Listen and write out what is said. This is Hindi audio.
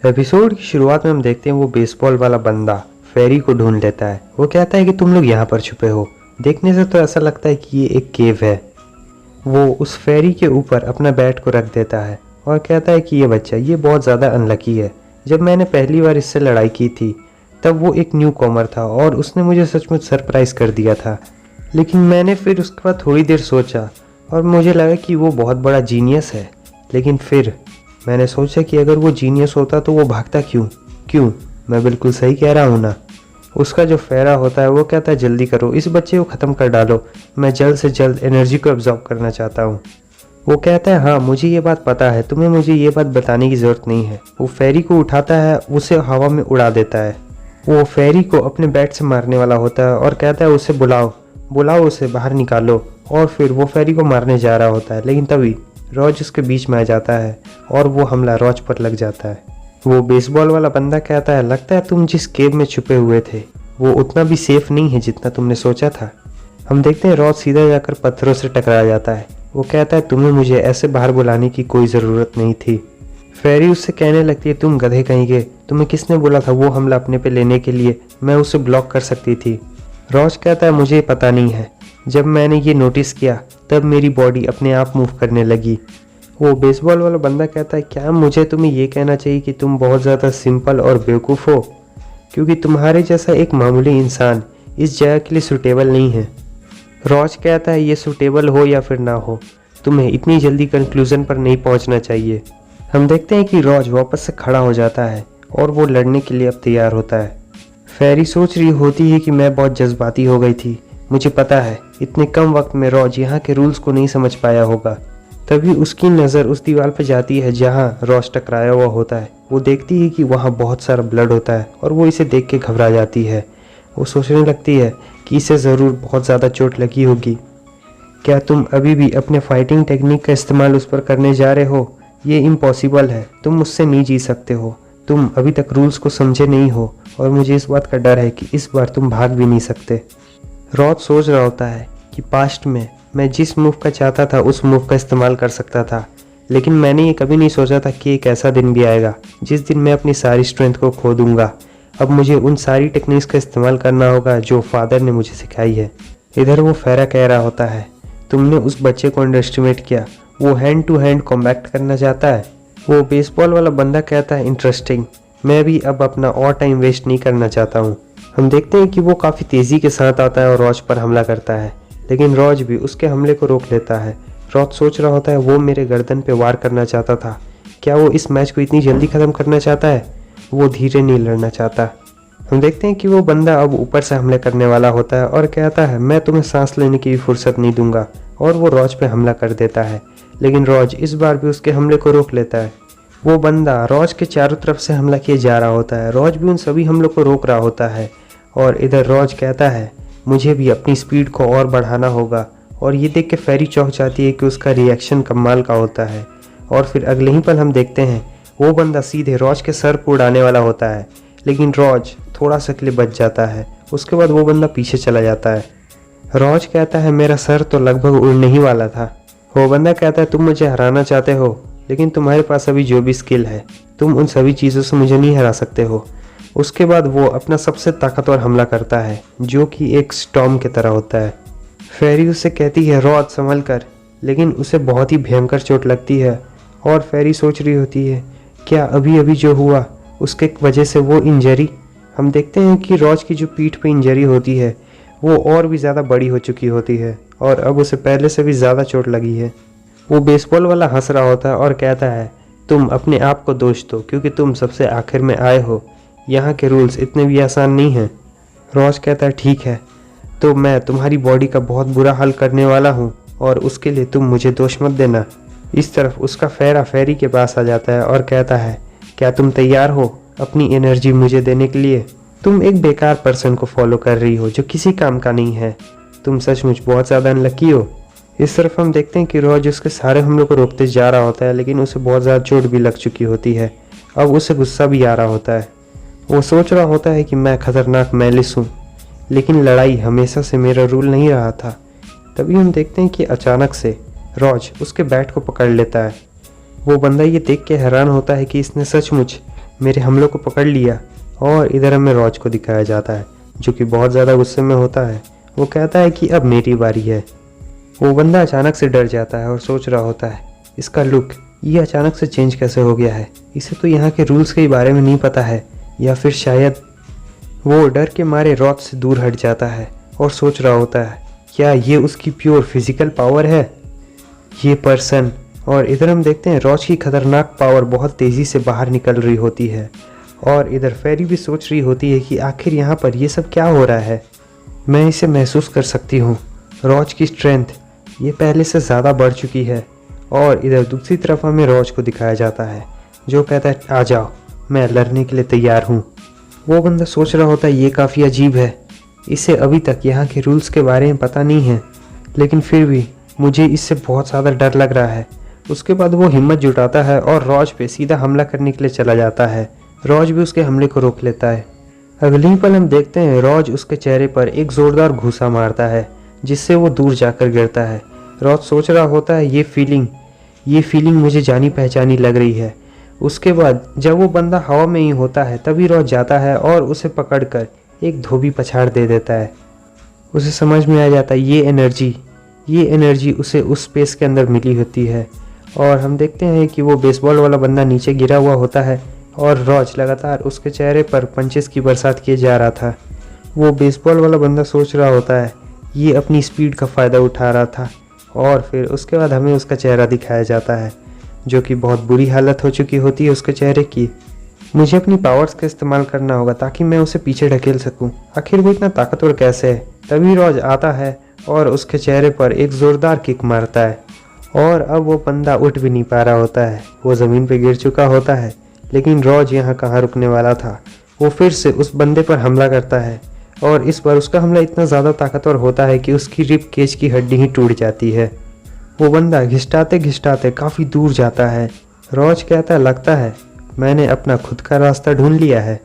एपिसोड की शुरुआत में हम देखते हैं वो बेसबॉल वाला बंदा फेरी को ढूंढ लेता है। वो कहता है कि तुम लोग यहाँ पर छुपे हो। देखने से तो ऐसा लगता है कि ये एक केव है। वो उस फेरी के ऊपर अपना बैट को रख देता है और कहता है कि ये बच्चा ये बहुत ज़्यादा अनलकी है। जब मैंने पहली बार इससे लड़ाई की थी तब वो एक न्यू कॉमर था और उसने मुझे सचमुच सरप्राइज़ कर दिया था। लेकिन मैंने फिर उसके बाद थोड़ी देर सोचा और मुझे लगा कि वो बहुत बड़ा जीनियस है। लेकिन फिर मैंने सोचा कि अगर वो जीनियस होता तो वो भागता क्यों। मैं बिल्कुल सही कह रहा हूँ ना। उसका जो फेरा होता है वो कहता है जल्दी करो, इस बच्चे को ख़त्म कर डालो, मैं जल्द से जल्द एनर्जी को एब्जॉर्ब करना चाहता हूँ। वो कहता है हाँ मुझे ये बात पता है, तुम्हें मुझे ये बात बताने की ज़रूरत नहीं है। वो फेरी को उठाता है, उसे हवा में उड़ा देता है। वो फेरी को अपने बैट से मारने वाला होता है और कहता है उसे बुलाओ उसे बाहर निकालो। और फिर वो फेरी को मारने जा रहा होता है, लेकिन तभी रॉज उसके बीच में आ जाता है और वो हमला रॉज पर लग जाता है। वो बेसबॉल वाला बंदा कहता है लगता है तुम जिस केव में छुपे हुए थे वो उतना भी सेफ नहीं है जितना तुमने सोचा था। हम देखते हैं रॉज सीधा जाकर पत्थरों से टकरा जाता है। वो कहता है तुम्हें मुझे ऐसे बाहर बुलाने की कोई ज़रूरत नहीं थी। फेरी उससे कहने लगती है तुम गधे कहीं के, तुम्हें किसने बोला था वो हमला अपने पे लेने के लिए, मैं उसे ब्लॉक कर सकती थी। रॉज कहता है मुझे पता नहीं है, जब मैंने ये नोटिस किया तब मेरी बॉडी अपने आप मूव करने लगी। वो बेसबॉल वाला बंदा कहता है क्या मुझे तुम्हें ये कहना चाहिए कि तुम बहुत ज़्यादा सिंपल और बेवकूफ़ हो, क्योंकि तुम्हारे जैसा एक मामूली इंसान इस जगह के लिए सूटेबल नहीं है। रॉज कहता है ये सूटेबल हो या फिर ना हो, तुम्हें इतनी जल्दी कंक्लूज़न पर नहीं पहुंचना चाहिए। हम देखते हैं कि रॉज वापस से खड़ा हो जाता है और वो लड़ने के लिए अब तैयार होता है। फेरी सोच रही होती है कि मैं बहुत जज्बाती हो गई थी, मुझे पता है इतने कम वक्त में रॉज यहाँ के रूल्स को नहीं समझ पाया होगा। तभी उसकी नज़र उस दीवार पर जाती है जहाँ रॉज टकराया हुआ होता है। वो देखती है कि वहाँ बहुत सारा ब्लड होता है और वो इसे देख के घबरा जाती है। वो सोचने लगती है कि इसे ज़रूर बहुत ज़्यादा चोट लगी होगी। क्या तुम अभी भी अपने फाइटिंग टेक्निक का इस्तेमाल उस पर करने जा रहे हो? ये इम्पॉसिबल है, तुम मुझसे नहीं जीत सकते हो, तुम अभी तक रूल्स को समझे नहीं हो और मुझे इस बात का डर है कि इस बार तुम भाग भी नहीं सकते। रॉज सोच रहा होता है कि पास्ट में मैं जिस मूव का चाहता था उस मूव का इस्तेमाल कर सकता था, लेकिन मैंने ये कभी नहीं सोचा था कि एक ऐसा दिन भी आएगा जिस दिन मैं अपनी सारी स्ट्रेंथ को खो दूंगा। अब मुझे उन सारी टेक्निक्स का इस्तेमाल करना होगा जो फादर ने मुझे सिखाई है। इधर वो फेरा कह रहा होता है तुमने उस बच्चे को अंडर एस्टिमेट किया, वो हैंड टू हैंड कॉम्बैक्ट करना चाहता है। वो बेसबॉल वाला बंदा कहता है इंटरेस्टिंग, मैं भी अब अपना और टाइम वेस्ट नहीं करना चाहता हूँ। हम देखते हैं कि वो काफ़ी तेज़ी के साथ आता है और रॉज पर हमला करता है, लेकिन रॉज भी उसके हमले को रोक लेता है। रॉज सोच रहा होता है वो मेरे गर्दन पे वार करना चाहता था, क्या वो इस मैच को इतनी जल्दी ख़त्म करना चाहता है? वो धीरे नहीं लड़ना चाहता। हम देखते हैं कि वो बंदा अब ऊपर से हमले करने वाला होता है और कहता है मैं तुम्हें सांस लेने की भी फुर्सत नहीं दूंगा, और वो रॉज पे हमला कर देता है। लेकिन रॉज इस बार भी उसके हमले को रोक लेता है। वो बंदा रॉज के चारों तरफ से हमला किए जा रहा होता है, रॉज भी उन सभी हमलों को रोक रहा होता है। और इधर रॉज कहता है मुझे भी अपनी स्पीड को और बढ़ाना होगा, और ये देख के फेरी चौंक जाती है कि उसका रिएक्शन कमाल का होता है। और फिर अगले ही पल हम देखते हैं वो बंदा सीधे रॉज के सर को उड़ाने वाला होता है, लेकिन रॉज थोड़ा सा के लिए बच जाता है। उसके बाद वो बंदा पीछे चला जाता है। रॉज कहता है मेरा सर तो लगभग उड़ने ही वाला था। वो बंदा कहता है तुम मुझे हराना चाहते हो, लेकिन तुम्हारे पास अभी जो भी स्किल है तुम उन सभी चीज़ों से मुझे नहीं हरा सकते हो। उसके बाद वो अपना सबसे ताकतवर हमला करता है जो कि एक स्टॉर्म की तरह होता है। फेरी उससे कहती है रॉज संभल कर, लेकिन उसे बहुत ही भयंकर चोट लगती है। और फेरी सोच रही होती है क्या अभी अभी जो हुआ उसके वजह से वो इंजरी। हम देखते हैं कि रॉज की जो पीठ पे इंजरी होती है वो और भी ज़्यादा बड़ी हो चुकी होती है और अब उसे पहले से भी ज़्यादा चोट लगी है। वो बेसबॉल वाला हंस रहा होता है और कहता है तुम अपने आप को दोष दो क्योंकि तुम सबसे आखिर में आए हो, यहाँ के रूल्स इतने भी आसान नहीं हैं। रॉज कहता है ठीक है, तो मैं तुम्हारी बॉडी का बहुत बुरा हाल करने वाला हूँ और उसके लिए तुम मुझे दोष मत देना। इस तरफ उसका फेरा फेरी के पास आ जाता है और कहता है क्या तुम तैयार हो अपनी एनर्जी मुझे देने के लिए? तुम एक बेकार पर्सन को फॉलो कर रही हो जो किसी काम का नहीं है, तुम सचमुच बहुत ज़्यादा अनलकी हो। इस तरफ हम देखते हैं कि रॉज उसके सारे हमलों को रोकते जा रहा होता है, लेकिन उसे बहुत ज़्यादा चोट भी लग चुकी होती है। अब उसे गुस्सा भी आ रहा होता है। वो सोच रहा होता है कि मैं खतरनाक मैलिस हूँ, लेकिन लड़ाई हमेशा से मेरा रूल नहीं रहा था। तभी हम देखते हैं कि अचानक से रॉज उसके बैट को पकड़ लेता है। वो बंदा ये देख के हैरान होता है कि इसने सचमुच मेरे हमलों को पकड़ लिया। और इधर हमें रॉज को दिखाया जाता है जो कि बहुत ज़्यादा गुस्से में होता है। वो कहता है कि अब मेरी बारी है। वो बंदा अचानक से डर जाता है और सोच रहा होता है, इसका लुक ये अचानक से चेंज कैसे हो गया है, इसे तो यहाँ के रूल्स के बारे में नहीं पता है, या फिर शायद। वो डर के मारे रॉज से दूर हट जाता है और सोच रहा होता है, क्या ये उसकी प्योर फिजिकल पावर है ये पर्सन। और इधर हम देखते हैं रॉज की खतरनाक पावर बहुत तेज़ी से बाहर निकल रही होती है। और इधर फेरी भी सोच रही होती है कि आखिर यहाँ पर ये सब क्या हो रहा है। मैं इसे महसूस कर सकती हूँ, रॉज की स्ट्रेंथ ये पहले से ज़्यादा बढ़ चुकी है। और इधर दूसरी तरफ हमें रॉज को दिखाया जाता है जो कहता है, आ जाओ, मैं लड़ने के लिए तैयार हूँ। वो बंदा सोच रहा होता है ये काफ़ी अजीब है, इसे अभी तक यहाँ के रूल्स के बारे में पता नहीं है, लेकिन फिर भी मुझे इससे बहुत ज़्यादा डर लग रहा है। उसके बाद वो हिम्मत जुटाता है और रॉज पे सीधा हमला करने के लिए चला जाता है। रॉज भी उसके हमले को रोक लेता है। अगले ही पल हम देखते हैं रॉज उसके चेहरे पर एक ज़ोरदार घूंसा मारता है जिससे वो दूर जाकर गिरता है। रॉज सोच रहा होता है ये फीलिंग मुझे जानी पहचानी लग रही है। उसके बाद जब वो बंदा हवा में ही होता है तभी रॉज जाता है और उसे पकड़कर एक धोबी पछाड़ दे देता है। उसे समझ में आ जाता है ये एनर्जी उसे उस स्पेस के अंदर मिली होती है। और हम देखते हैं कि वो बेसबॉल वाला बंदा नीचे गिरा हुआ होता है और रॉज लगातार उसके चेहरे पर पंचेस की बरसात किए जा रहा था। वो बेसबॉल वाला बंदा सोच रहा होता है ये अपनी स्पीड का फ़ायदा उठा रहा था। और फिर उसके बाद हमें उसका चेहरा दिखाया जाता है जो कि बहुत बुरी हालत हो चुकी होती है उसके चेहरे की। मुझे अपनी पावर्स का इस्तेमाल करना होगा ताकि मैं उसे पीछे ढकेल सकूं। आखिर वो इतना ताकतवर कैसे है। तभी रॉज आता है और उसके चेहरे पर एक ज़ोरदार किक मारता है और अब वो बंदा उठ भी नहीं पा रहा होता है, वो ज़मीन पे गिर चुका होता है। लेकिन रॉज यहाँ कहाँ रुकने वाला था, वो फिर से उस बंदे पर हमला करता है और इस बार उसका हमला इतना ज़्यादा ताकतवर होता है कि उसकी रिब केज की हड्डी ही टूट जाती है। वो बंदा घिसटाते घिसटाते काफ़ी दूर जाता है। रॉज कहता है, लगता है मैंने अपना खुद का रास्ता ढूंढ लिया है।